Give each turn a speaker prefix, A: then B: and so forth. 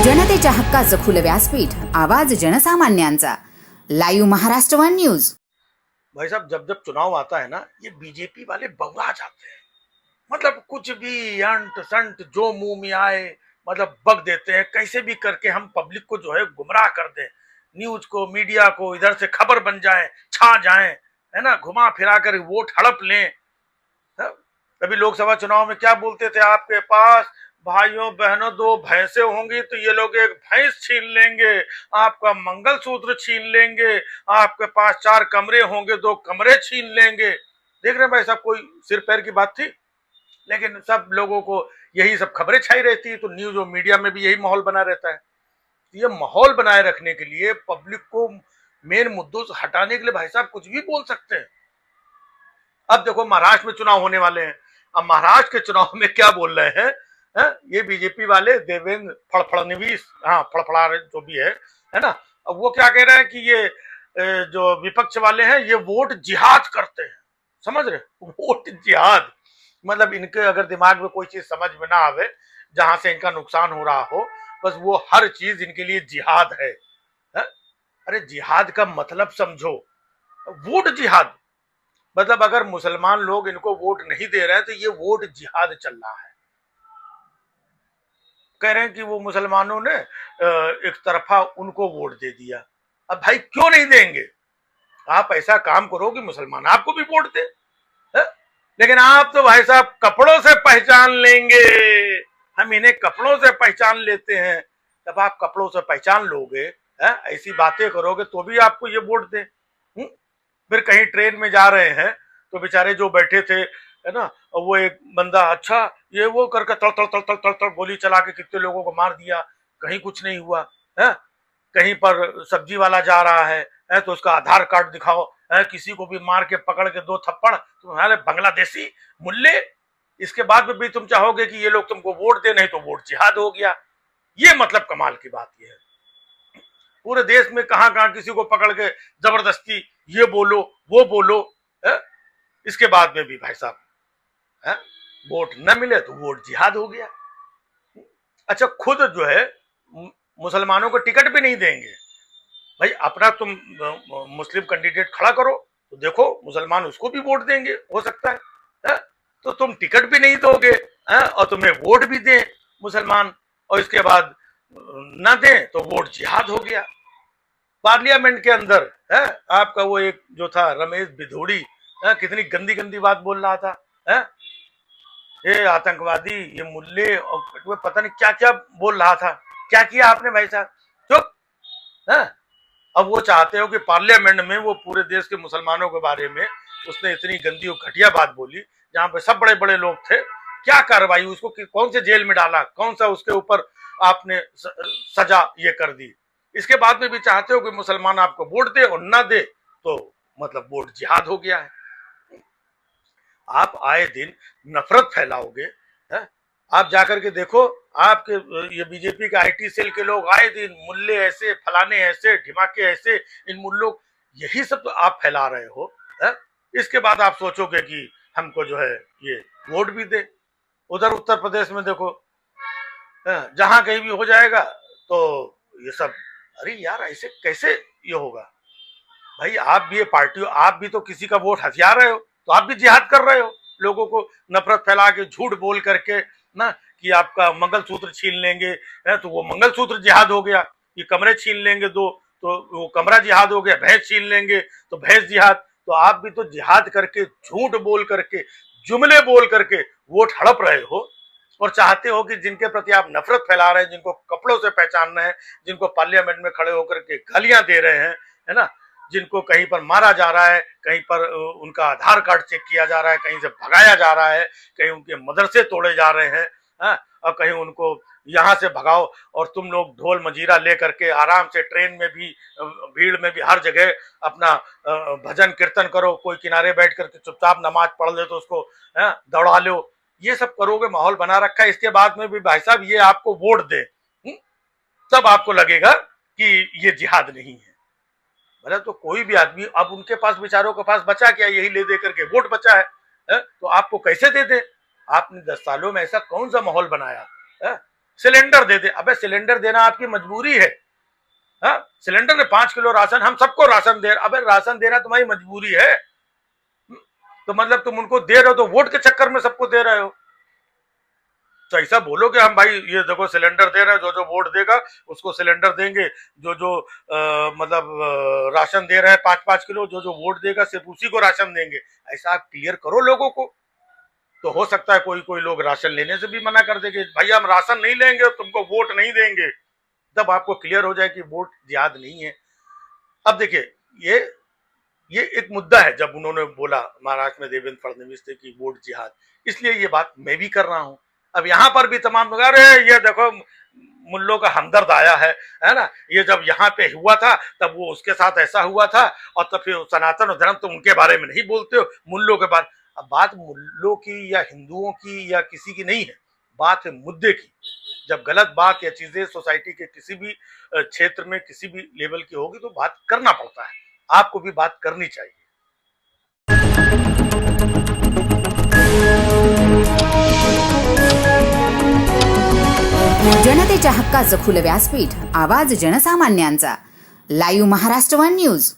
A: जनतेच्या हक्काचं खुलं व्यासपीठ, आवाज जनसामान्यांचा. Live Maharashtra one news.
B: भाई साहब, जब जब चुनाव आता है ना, ये बीजेपी वाले बौरा जाते हैं। मतलब कुछ भी अंट संट जो मुंह में आए मतलब बक देते हैं, कैसे भी करके हम पब्लिक को जो है गुमराह कर दें, न्यूज को, मीडिया को, इधर से खबर बन जाए, छा जाए, है ना, घुमा फिरा कर वोट हड़प लें। अभी लोकसभा चुनाव में क्या बोलते थे, आपके पास भाइयों बहनों दो भैंसे होंगी तो ये लोग एक भैंस छीन लेंगे, आपका मंगलसूत्र छीन लेंगे, आपके पास 4 कमरे होंगे 2 कमरे छीन लेंगे। देख रहे हैं भाई साहब, कोई सिर पैर की बात थी, लेकिन सब लोगों को यही सब खबरें छाई रहती है, तो न्यूज और मीडिया में भी यही माहौल बना रहता है। ये माहौल बनाए रखने के लिए, पब्लिक को मेन मुद्दों से हटाने के लिए भाई साहब कुछ भी बोल सकते हैं। अब देखो, महाराष्ट्र में चुनाव होने वाले हैं। अब महाराष्ट्र के चुनाव में क्या बोल रहे हैं, ये बीजेपी वाले देवेंद्र फड़फड़नवीस, हाँ फड़फड़ा जो भी है ना। अब वो क्या कह रहे हैं कि ये जो विपक्ष वाले हैं ये वोट जिहाद करते हैं। समझ रहे, वोट जिहाद मतलब इनके अगर दिमाग में कोई चीज समझ में ना आवे, जहां से इनका नुकसान हो रहा हो, बस वो हर चीज इनके लिए जिहाद है। अरे जिहाद का मतलब समझो, वोट जिहाद मतलब अगर मुसलमान लोग इनको वोट नहीं दे रहे हैं तो ये वोट जिहाद चल रहा है। कह रहे हैं कि वो मुसलमानों ने एक तरफा उनको वोट दे दिया। अब भाई क्यों नहीं देंगे? आप ऐसा काम करो कि मुसलमान आपको भी वोट दे, लेकिन आप तो भाई साहब कपड़ों से पहचान लेंगे, हम इन्हें कपड़ों से पहचान लेते हैं। जब आप कपड़ों से पहचान लोगे, ऐसी बातें करोगे तो भी आपको ये वोट दे। फिर कहीं ट्रेन में जा रहे हैं तो बेचारे जो बैठे थे, है ना, वो एक बंदा अच्छा ये वो करके तड़ तड़ तड़ तड़ तड़ तड़ गोली चला के कितने लोगों को मार दिया, कहीं कुछ नहीं हुआ है। कहीं पर सब्जी वाला जा रहा है तो उसका आधार कार्ड दिखाओ, किसी को भी मार के पकड़ के 2 थप्पड़, तुम्हारे बांग्लादेशी मुल्ले। इसके बाद में भी तुम चाहोगे कि ये लोग तुमको वोट दे, नहीं तो वोट जिहाद हो गया। ये मतलब कमाल की बात ये है। पूरे देश में कहां कहां किसी को पकड़ के जबरदस्ती ये बोलो वो बोलो, इसके बाद में भी भाई साहब वोट न मिले तो वोट जिहाद हो गया। अच्छा, खुद जो है मुसलमानों को टिकट भी नहीं देंगे। भाई अपना तुम मुस्लिम कैंडिडेट खड़ा करो तो देखो मुसलमान उसको भी वोट देंगे, हो सकता है। तो तुम टिकट भी नहीं दोगे और तुम्हें वोट भी दें मुसलमान, और इसके बाद ना दें तो वोट जिहाद हो गया। पार्लियामेंट के अंदर आपका वो एक जो था रमेश भिदोड़ी, कितनी गंदी गंदी बात बोल रहा था, ये आतंकवादी, ये मुल्ले, और पता नहीं क्या क्या बोल रहा था। क्या किया आपने भाई साहब? चुप। अब वो चाहते हो कि पार्लियामेंट में वो पूरे देश के मुसलमानों के बारे में उसने इतनी गंदी और घटिया बात बोली, जहां पे सब बड़े बड़े लोग थे। क्या कार्रवाई, उसको कौन से जेल में डाला, कौन सा उसके ऊपर आपने सजा ये कर दी। इसके बाद में भी चाहते हो कि मुसलमान आपको वोट दे, और ना दे तो मतलब वोट जिहाद हो गया है। आप आए दिन नफरत फैलाओगे, आप जाकर के देखो, आपके ये बीजेपी के आईटी सेल के लोग आए दिन मुल्ले ऐसे, फलाने ऐसे, ढिमाके ऐसे, इन मुल्लों, यही सब तो आप फैला रहे हो। इसके बाद आप सोचोगे कि हमको जो है ये वोट भी दे। उधर उत्तर प्रदेश में देखो, जहां कहीं भी हो जाएगा तो ये सब, अरे यार ऐसे कैसे ये होगा? भाई आप भी ये पार्टी, आप भी तो किसी का वोट हथिया रहे हो, तो आप भी जिहाद कर रहे हो। लोगों को नफरत फैला के, झूठ बोल करके ना, कि आपका मंगलसूत्र छीन लेंगे तो वो मंगलसूत्र जिहाद हो गया, ये कमरे छीन लेंगे 2 तो वो कमरा जिहाद हो गया, भैंस छीन लेंगे तो भैंस जिहाद। तो आप भी तो जिहाद करके, झूठ बोल करके, जुमले बोल करके वोट हड़प रहे हो, और चाहते हो कि जिनके प्रति आप नफरत फैला रहे हैं, जिनको कपड़ों से पहचान रहे हैं, जिनको पार्लियामेंट में खड़े होकर के गालियां दे रहे हैं, है ना, जिनको कहीं पर मारा जा रहा है, कहीं पर उनका आधार कार्ड चेक किया जा रहा है, कहीं से भगाया जा रहा है, कहीं उनके मदरसे तोड़े जा रहे हैं, और कहीं उनको यहाँ से भगाओ, और तुम लोग ढोल मंजीरा लेकर के आराम से ट्रेन में भी, भीड़ में भी, हर जगह अपना भजन कीर्तन करो। कोई किनारे बैठ करके चुपचाप नमाज पढ़ ले तो उसको दौड़ा लो। ये सब करोगे, माहौल बना रखा है। इसके बाद में भी भाई साहब ये आपको वोट दे, तब आपको लगेगा कि ये जिहाद नहीं है। मतलब तो कोई भी आदमी, अब उनके पास बेचारों के पास बचा क्या, यही ले दे करके वोट बचा है, तो आपको कैसे दे दे? आपने 10 सालों में ऐसा कौन सा माहौल बनाया है सिलेंडर दे दे। अबे सिलेंडर देना आपकी मजबूरी है। हाँ, सिलेंडर ने 5 किलो राशन, हम सबको राशन दे, अबे राशन देना तुम्हारी मजबूरी है। तो मतलब तुम उनको दे रहे हो तो वोट के चक्कर में सबको दे रहे हो। तो ऐसा बोलो कि हम भाई ये देखो सिलेंडर दे रहे हैं, जो जो वोट देगा उसको सिलेंडर देंगे, जो जो राशन दे रहे हैं 5-5 किलो, जो जो वोट देगा सिर्फ उसी को राशन देंगे। ऐसा आप क्लियर करो लोगों को। तो हो सकता है कोई कोई लोग राशन लेने से भी मना कर देंगे, भाई हम राशन नहीं लेंगे, तुमको वोट नहीं देंगे। तब आपको क्लियर हो जाए कि वोट जिहाद नहीं है। अब देखिए ये एक मुद्दा है, जब उन्होंने बोला महाराष्ट्र में देवेंद्र फडणवीस थे कि वोट जिहाद, इसलिए ये बात मैं भी कर रहा हूं। अब यहां पर भी तमाम लोग, अरे ये देखो मुल्लों का हमदर्द आया है ना, ये जब यहाँ पे हुआ था तब वो उसके साथ ऐसा हुआ था, और तब फिर सनातन धर्म तो उनके बारे में नहीं बोलते हो, मुल्लों के बारे। अब बात मुल्लों की या हिंदुओं की या किसी की नहीं है, बात है मुद्दे की। जब गलत बात या चीजें सोसाइटी के किसी भी क्षेत्र में किसी भी लेवल की होगी तो बात करना पड़ता है, आपको भी बात करनी चाहिए।
A: जनतेच्या हक्काचं खुलं व्यासपीठ, आवाज जनसामान्यांचा. Live Maharashtra one news.